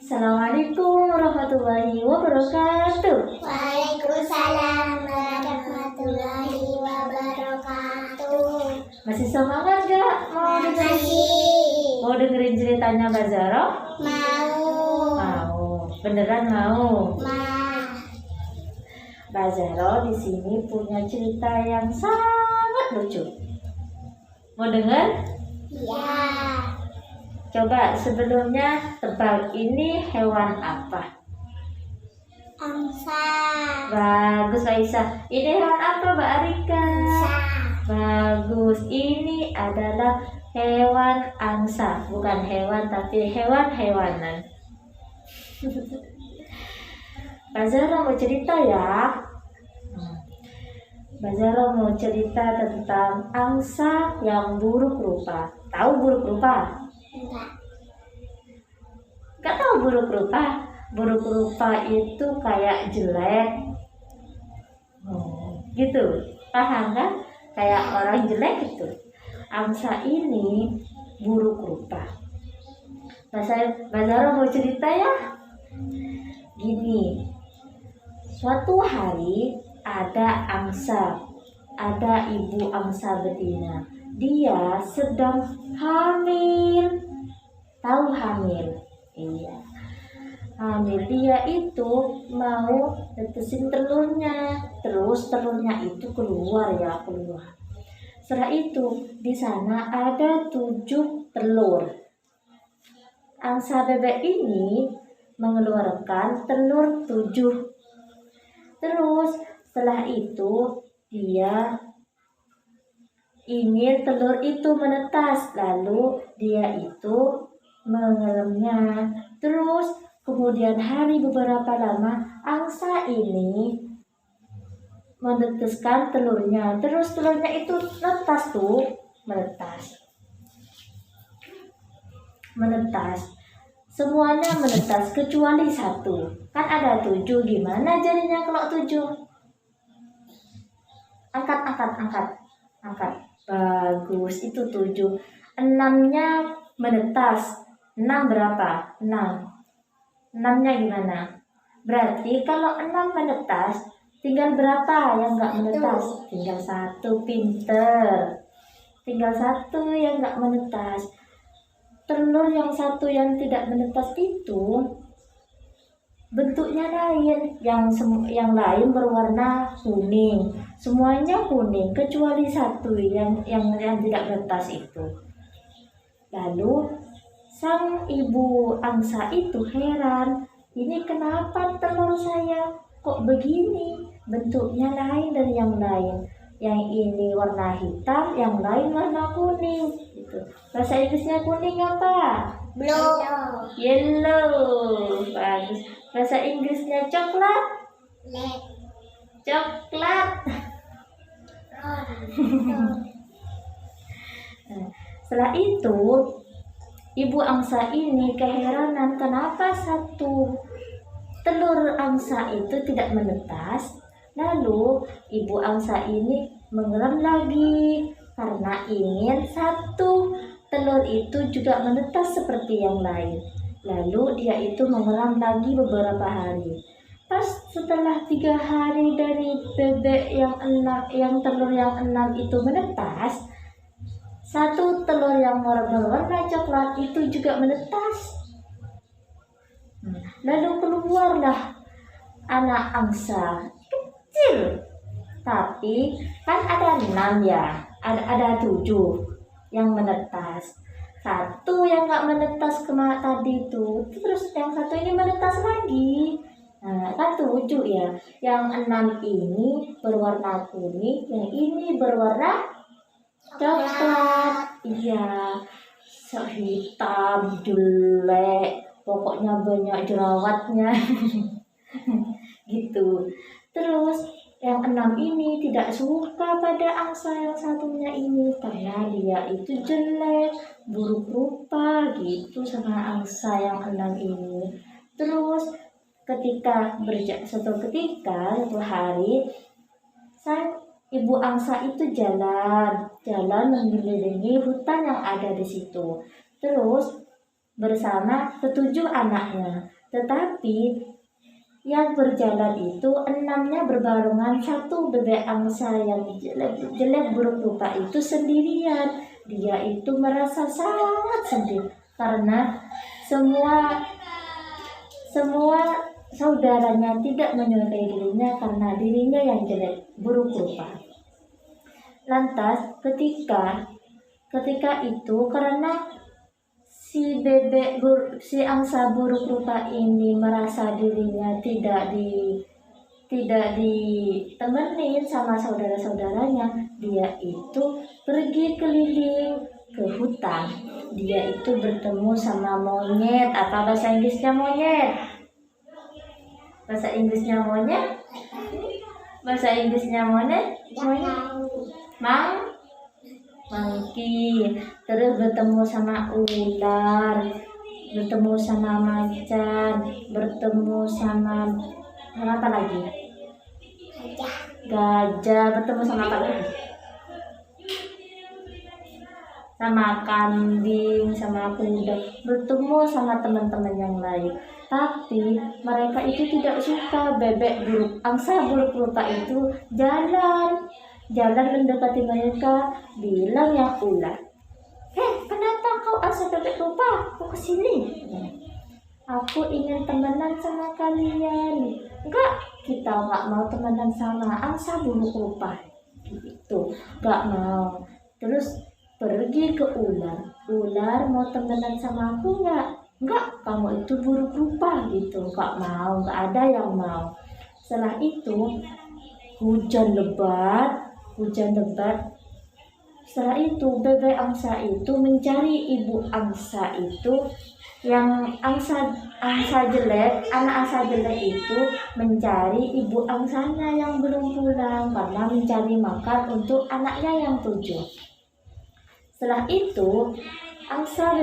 Assalamualaikum warahmatullahi wabarakatuh. Waalaikumsalam warahmatullahi wabarakatuh. Masih semangat gak mau dengerin ceritanya Mbak Zara? Mau. Beneran mau? Mbak Zara di sini punya cerita yang sangat lucu. Mau denger? Iya. Coba sebelumnya tebak, ini hewan apa? Angsa. Bagus Aisyah. Ini hewan apa Mbak Arika? Angsa. Bagus. Ini adalah hewan angsa, bukan hewan tapi hewan-hewanan. Mbak Zara mau cerita ya. Mbak Zara mau cerita tentang angsa yang buruk rupa. Tahu buruk rupa? Enggak. Gak tahu buruk rupa? Buruk rupa itu kayak jelek. Gitu. Paham kan? Kayak orang jelek gitu. Angsa ini buruk rupa. Mbak Zara mau cerita ya. Gini. Suatu hari ada angsa. Ada ibu angsa betina. Dia sedang hamil. Tahu hamil? Iya. Hamil, dia itu mau netesin telurnya. Terus telurnya itu keluar. Setelah itu di sana ada 7 telur. Angsa bebek ini mengeluarkan telur 7. Terus setelah itu dia ingin telur itu menetas, lalu dia itu mengelemnya. Terus kemudian hari beberapa lama angsa ini menetaskan telurnya. Terus telurnya itu menetas. Semuanya menetas kecuali 1. Kan ada 7, gimana jadinya kalau 7? Angkat. Bagus, itu 7. 6-nya menetas. 6 berapa? 6. 6-nya gimana? Berarti kalau 6 menetas, tinggal berapa yang nggak menetas? Tinggal 1, pinter. Tinggal 1 yang nggak menetas. Telur yang 1 yang tidak menetas itu bentuknya lain. Yang lain berwarna kuning. Semuanya kuning kecuali 1 yang tidak menetas itu. Lalu sang ibu angsa itu heran, ini kenapa telur saya kok begini? Bentuknya lain dari yang lain. Yang ini warna hitam, yang lain warna kuning. Gitu. Bahasa Inggrisnya kuning apa? Blue. Yellow. Bagus. Bahasa Inggrisnya coklat? Red. Coklat. Nah, setelah itu ibu angsa ini keheranan kenapa 1 telur angsa itu tidak menetas. Lalu ibu angsa ini mengerem lagi karena ingin 1 telur itu juga menetas seperti yang lain. Lalu dia itu mengerem lagi beberapa hari. Pas setelah 3 hari dari bebek yang telur yang 6 itu menetas, 1 telur yang berwarna coklat itu juga menetas. Lalu keluarlah anak angsa kecil. Tapi kan ada 6 ya, ada 7 yang menetas. 1 yang nggak menetas tadi itu, terus yang 1 ini menetas lagi. Nah, kan 7 ya. Yang 6 ini berwarna kuning, yang ini berwarna coklat. Iya, hitam, jelek, pokoknya banyak jerawatnya. Gitu. Terus yang 6 ini tidak suka pada angsa yang satunya ini karena dia itu jelek, buruk rupa gitu sama angsa yang 6 ini. Terus suatu hari sang ibu angsa itu jalan mengelilingi hutan yang ada di situ. Terus bersama 7 anaknya. Tetapi yang berjalan itu 6-nya berbarengan, satu bebek angsa yang jelek buruk rupa itu sendirian. Dia itu merasa sangat sedih karena semua saudaranya tidak menyukai dirinya karena dirinya yang jelek buruk rupa. Lantas ketika itu karena si angsa buruk rupa ini merasa dirinya tidak ditemenin sama saudara-saudaranya, dia itu pergi keliling ke hutan. Dia itu bertemu sama monyet, apa bahasa Inggrisnya monyet? Bahasa Inggrisnya monyet? Bahasa Inggrisnya monyet? Monkey. Terus bertemu sama ular, bertemu sama macan, bertemu sama apa lagi? Gajah. Bertemu sama apa lagi? Sama kambing, sama kuda, bertemu sama teman-teman yang lain. Tapi mereka itu tidak suka angsa buruk rupa itu jalan mendekati mereka, bilang yang ular, kenapa kau angsa bebek rupa? Kau kesini? Aku ingin temenan sama kalian. Enggak, kita nggak mau temenan sama angsa buruk rupa. Gitu, nggak mau. Terus pergi ke ular. Ular mau temenan sama aku nggak? Enggak, kamu itu buruk rupa gitu. Nggak mau, nggak ada yang mau. Setelah itu hujan lebat. Setelah itu bebek angsa itu mencari ibu angsa itu, yang anak angsa jelek itu mencari ibu angsanya yang belum pulang karena mencari makan untuk anaknya yang 7. Setelah itu angsa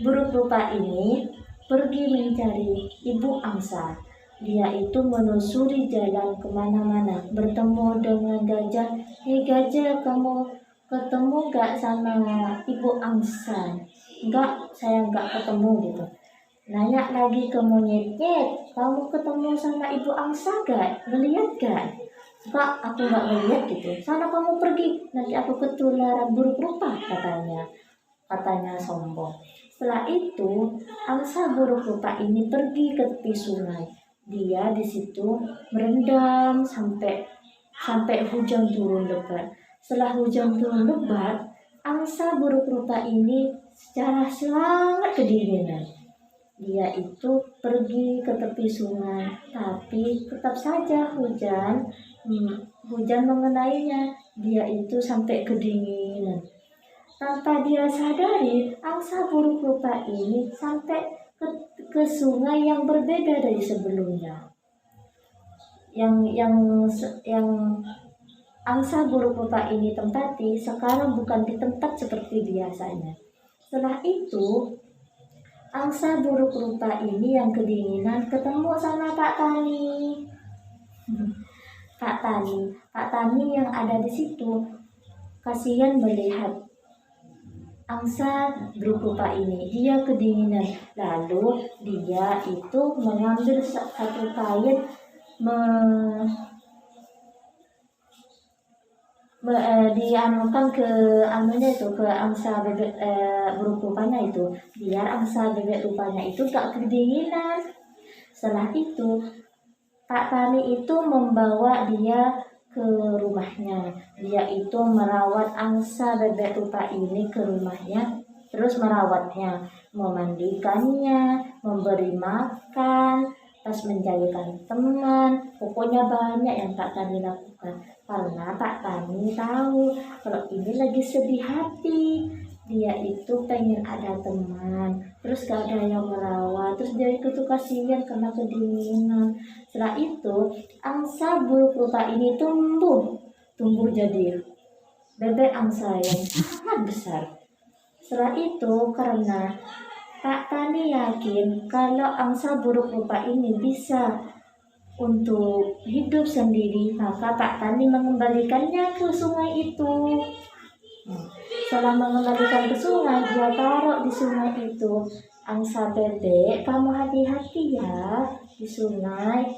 buruk rupa ini pergi mencari ibu angsa. Dia itu menelusuri jalan kemana-mana, bertemu dengan gajah. Gajah, kamu ketemu gak sama ibu angsa? Enggak, saya enggak ketemu gitu. Nanya lagi ke monyetnya, kamu ketemu sama ibu angsa gak? Ngeliat gak? Enggak, aku enggak ngeliat gitu. Sana kamu pergi, nanti aku ketularan buruk rupa, katanya sombong. Setelah itu angsa buruk rupa ini pergi ke tepi sungai. Dia di situ merendam sampai hujan turun lebat. Setelah hujan turun lebat, angsa buruk rupa ini secara sangat kedinginan. Dia itu pergi ke tepi sungai, tapi tetap saja hujan mengenainya. Dia itu sampai kedinginan. Tanpa dia sadari, angsa buruk rupa ini sampai ke sungai yang berbeda dari sebelumnya. Yang angsa buruk rupa ini tempati sekarang bukan di tempat seperti biasanya. Setelah itu angsa buruk rupa ini yang kedinginan ketemu sama Pak Tani. Pak Tani yang ada di situ kasihan melihat angsa buruk rupa ini. Dia kedinginan, lalu dia itu mengambil satu kain, dianukan ke angsa bebek buruk rupanya itu, biar angsa bebek rupanya itu gak kedinginan. Setelah itu Pak Tani itu membawa dia ke rumahnya. Dia itu merawat angsa bebek rupa ini ke rumahnya, terus merawatnya, memandikannya, memberi makan, pas mencarikan teman. Pokoknya banyak yang Pak Tani lakukan karena Pak Tani tahu kalau ini lagi sedih hati. Dia itu pengen ada teman, terus gak ada yang merawat, terus dia itu kasihan karena kedinginan. Setelah itu angsa buruk rupa ini tumbuh jadi bebek angsa yang sangat besar. Setelah itu karena Pak Tani yakin kalau angsa buruk rupa ini bisa untuk hidup sendiri, maka Pak Tani mengembalikannya ke sungai itu. Setelah mengembalikan ke sungai, dia taruh di sungai itu angsa bebek, kamu hati-hati ya di sungai.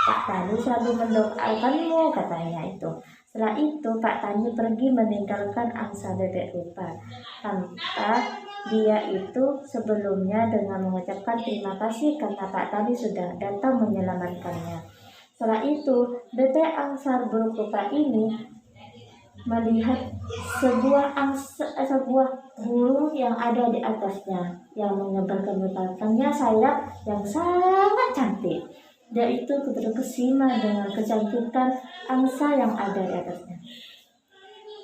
Pak Tani selalu mendoakanmu, katanya itu. Setelah itu Pak Tani pergi meninggalkan angsa bebek rupa tanpa dia itu sebelumnya dengan mengucapkan terima kasih karena Pak Tani sudah datang menyelamatkannya. Setelah itu bebek angsa buruk rupa ini melihat sebuah burung yang ada di atasnya yang mengebar-ngebarkannya sayap yang sangat cantik. Dia itu terkesima dengan kecantikan angsa yang ada di atasnya.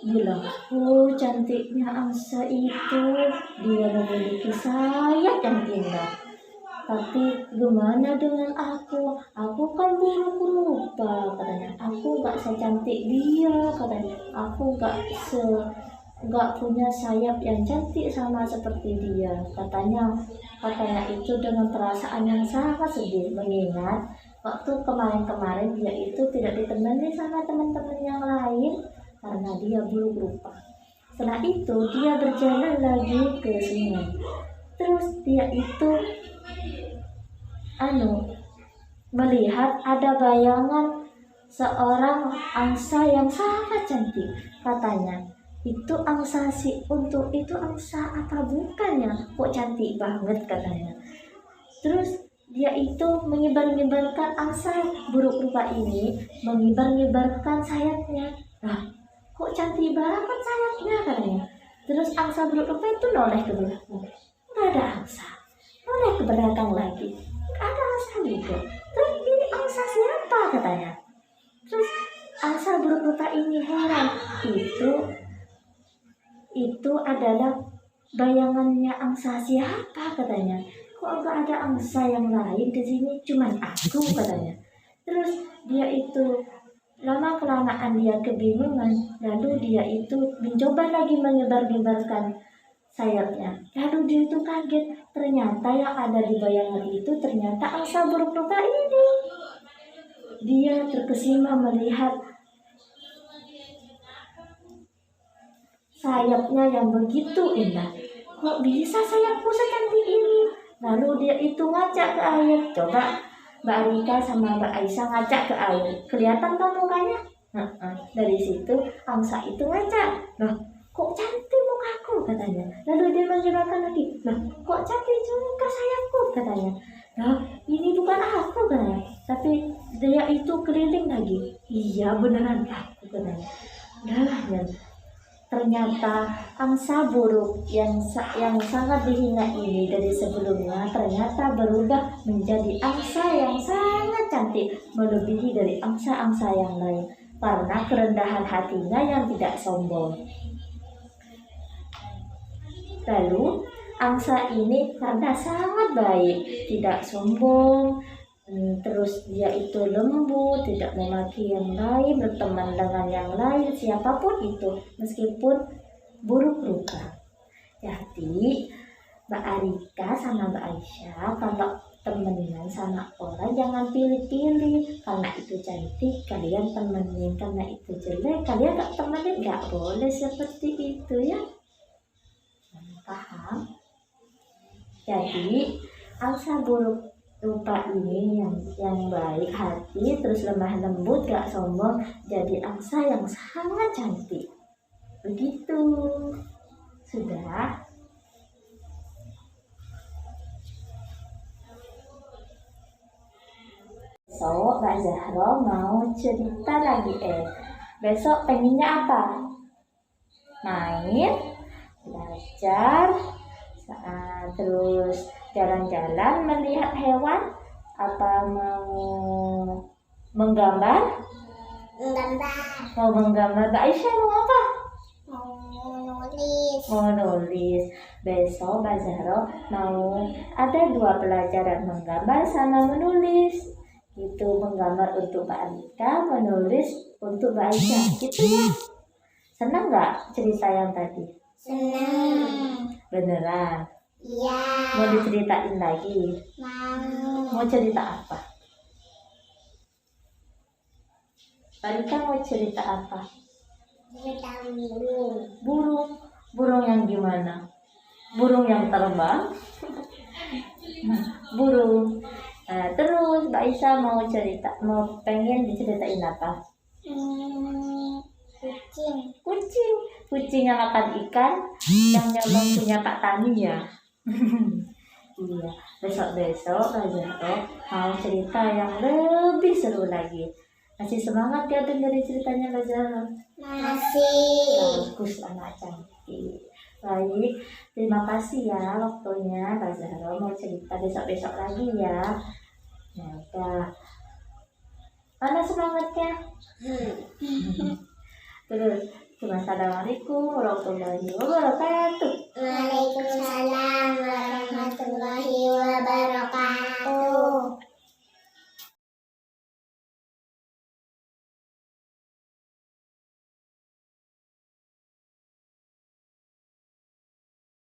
Bilang, oh cantiknya angsa itu, dia memiliki sayap yang indah. Tapi gimana dengan aku? Aku kan burung rupa, katanya. Aku gak secantik dia, katanya. Aku gak punya sayap yang cantik sama seperti dia, katanya itu dengan perasaan yang sangat sedih, mengingat waktu kemarin-kemarin dia itu tidak ditemani sama teman-teman yang lain karena dia burung rupa. Setelah itu dia berjalan lagi ke sungai. Terus dia itu melihat ada bayangan seorang angsa yang sangat cantik, katanya. Itu angsa itu angsa apa bukannya? Kok cantik banget, katanya. Terus dia itu mengibar-ngibarkan angsa buruk rupa ini, mengibar-ngibarkan sayapnya. Nah, kok cantik banget sayapnya, katanya. Terus angsa buruk rupa itu noleh ke belakang. Nggak ada angsa. Noleh ke belakang lagi. Nggak ada angsa juga. Terus ini angsa siapa, katanya. Terus angsa buruk rupa ini heran. Itu adalah bayangannya angsa siapa, katanya. Kok gak ada angsa yang lain di sini, cuman aku, katanya. Terus dia itu lama kelamaan dia kebingungan, lalu dia itu mencoba lagi menyebar-nyebarkan sayapnya. Lalu dia itu kaget, ternyata yang ada di bayangan itu ternyata angsa buruk rupa ini. Dia terkesima melihat sayapnya yang begitu indah. Kok bisa sayapku secantik ini? Lalu dia itu ngacak ke air. Coba Mbak Rika sama Mbak Aisyah ngacak ke air. Kelihatan kan mukanya? Dari situ angsa itu ngacak. Loh, kok cantik mukaku, katanya. Lalu dia menjelaskan lagi. Loh, kok cantik juga sayapku, katanya. Nah, ini bukan aku, katanya. Tapi dia itu keliling lagi. Iya, beneran aku, katanya. Nah, ternyata angsa buruk yang sangat dihina ini dari sebelumnya ternyata berubah menjadi angsa yang sangat cantik, melebihi dari angsa-angsa yang lain karena kerendahan hatinya yang tidak sombong. Lalu angsa ini karena sangat baik, tidak sombong, terus dia itu lembut, tidak memaki yang lain, berteman dengan yang lain, siapapun itu, meskipun buruk rupa. Jadi Mbak Arika sama Mbak Aisyah kalau temenan sama orang jangan pilih-pilih, karena itu cantik kalian temenin, karena itu jelek kalian gak temenin, gak boleh seperti itu ya. Paham? Jadi angsa buruk rupa ini yang baik hati, terus lemah lembut, gak sombong, jadi angsa yang sangat cantik. Begitu. Sudah. Besok Mbak Zahra mau cerita lagi. Besok pengennya apa? Main, belajar, terus jalan-jalan melihat hewan, apa mau menggambar? Mau menggambar. Mbak Aisyah mau apa? Mau nulis. Besok Mbak Zahra mau ada 2 pelajaran, menggambar sama menulis. Itu menggambar untuk Mbak Anita, menulis untuk Mbak Aisyah. Gitu ya. Senang nggak cerita yang tadi? Senang. Beneran? Iya. Mau diceritain lagi? Mau cerita apa? Balita mau cerita apa? Cerita burung. Burung yang gimana? burung yang terbang. Burung. Nah, terus Mbak Isa mau pengen diceritain apa? Kucing. Kucing yang makan ikan, yang nyolong punya Pak Tani ya. Iya, besok Kak Zahra mau cerita yang lebih seru lagi. Masih semangat ya dengerin ceritanya Kak Zahra? Masih. Bagus anak cantik. Baik, terima kasih ya waktunya Kak Zahra mau cerita besok lagi ya. Ya udah. Mana semangatnya? Terus, assalamualaikum warahmatullahi wabarakatuh. Waalaikumsalam.